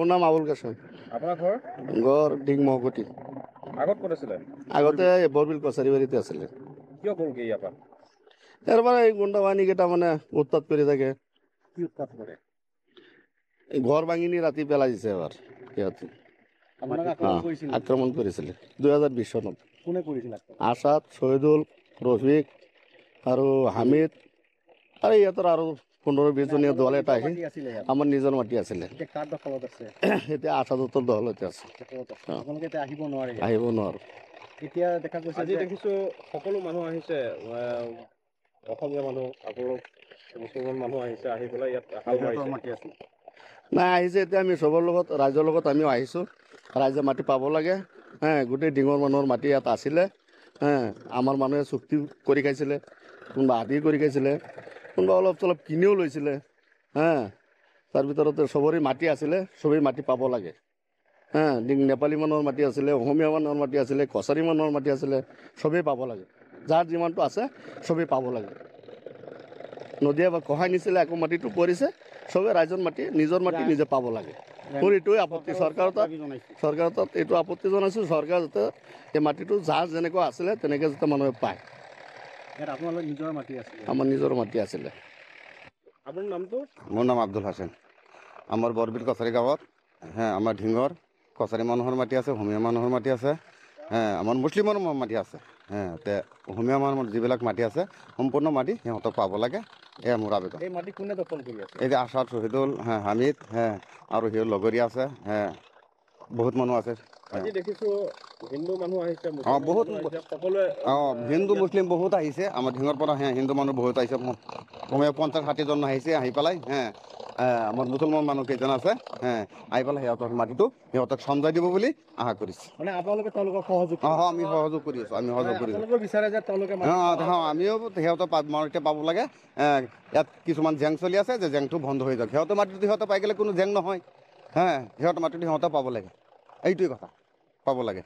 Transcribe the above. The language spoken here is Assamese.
মোৰ নাম আবুল কাসেম। আপোনাৰ ঘৰ ঘৰ ডিং মহকুটি। আগত ক'ত আছিলে? আগতে বৰবিল কছাৰী বাৰীতে আছিলে। কিয় গ'লগে ইয়াৰ পৰা? ইয়াৰ পৰা এই গুণ্ডা বাহিনীকেইটা মানে উৎপাত কৰি থাকে। কি উৎপাত কৰে? এই ঘৰ ভাঙি নি ৰাতি পেলাই দিছে এবাৰ সিহঁতে। আপোনাক আক্ৰমণ কৰিছিল? আক্ৰমণ কৰিছিলে 2020 চনত। কোনে কৰিছিল? আছাদ, শহীদুল, ৰফিক আৰু হামিদ আৰু ইহঁতৰ আৰু 15-20 জনীয়া দল এটা আহি আমাৰ নিজৰ মাটি আছিলে। কাৰ দখলত আছে? এতিয়া আছাদতৰ দখলতে আছে। আপোনালোকে এতিয়া আহিব নোৱাৰে? আহিব নোৱাৰো। এতিয়া দেখা গৈছে, আজি দেখিছো সকলো মানুহ আহিছে, অসমীয়া মানুহ, আপোনালোক মুছলমান মানুহ আহিছে, আহি পেলাই ইয়াত হাল মাৰিছে। নাই আহিছে, এতিয়া আমি চবৰ লগত ৰাইজৰ লগত আমিও আহিছোঁ। ৰাইজে মাটি পাব লাগে। গোটেই ডিঙৰ মানুহৰ মাটি ইয়াত আছিলে। আমাৰ মানুহে চুক্তি কৰি খাইছিলে, কোনোবা আধি কৰি খাইছিলে, কোনোবা অলপ চলপ কিনিও লৈছিলে। তাৰ ভিতৰতে চবৰে মাটি আছিলে, চবেই মাটি পাব লাগে। নেপালী মানুহৰ মাটি আছিলে, অসমীয়া মানুহৰ মাটি আছিলে, কছাৰী মানুহৰ মাটি আছিলে, চবেই পাব লাগে। যাৰ যিমানটো আছে চবেই পাব লাগে। নদীয়ে বা কহাই নিছিলে, আকৌ মাটিটো পৰিছে, চবেই ৰাইজৰ মাটি নিজৰ মাটি নিজে পাব লাগে। মোৰ এইটোৱে আপত্তি। চৰকাৰৰ তাত এইটো আপত্তি জনাইছোঁ, চৰকাৰে যাতে এই মাটিটো যাৰ যেনেকুৱা আছিলে তেনেকৈ যাতে মানুহে পায়। আপোনালোকৰ নিজৰ মাটি আছিলে? আমাৰ নিজৰ মাটি আছিলে। আপোনাৰ নামটো? মোৰ নাম আব্দুল হাছেন। আমাৰ বৰবিল কছাৰী গাঁৱত আমাৰ ঢিঙৰ কছাৰী মানুহৰ মাটি আছে, অসমীয়া মানুহৰ মাটি আছে, আমাৰ মুছলিমৰ মাটি আছে। তে অসমীয়া মানুহৰ যিবিলাক মাটি আছে সম্পূৰ্ণ মাটি সিহঁতক পাব লাগে, এয়া মোৰ আবেদন। এই মাটি কোনে দখল কৰি আছে? এই যে আছাদ, শহীদুল, হামিদ আৰু সিহঁৰ লগৰীয়া আছে, বহুত মানুহ আছে। আজি দেখিছো হিন্দু মানুহ আহিছে, বহুত সকলোৱে হিন্দু মুছলিম বহুত আহিছে আমাৰ ঢিঙৰ পৰা। হিন্দু মানুহ বহুত আহিছে, কমেও 50-60 জন আহিছে। আহি পেলাই আমাৰ মুছলমান মানুহ কেইজন আছে, আহি পেলাই সিহঁতৰ মাটিটো সিহঁতক চমজাই দিব বুলি আশা কৰিছে। মানে আপোনালোকে তেওঁলোকক সহযোগ আমি সহযোগ কৰি আছোঁ, আপোনালোকে বিচাৰে যে তেওঁলোকে আমিও সিহঁতৰ মাটি পাব লাগে। ইয়াত কিছুমান জেং চলি আছে, যে জেংটো বন্ধ হৈ যাওক। সিহঁতৰ মাটিটো সিহঁতে পাই গ'লে কোনো জেং নহয়। সিহঁতৰ মাটিটো সিহঁতে পাব লাগে, এইটোৱে কথা, পাব লাগে।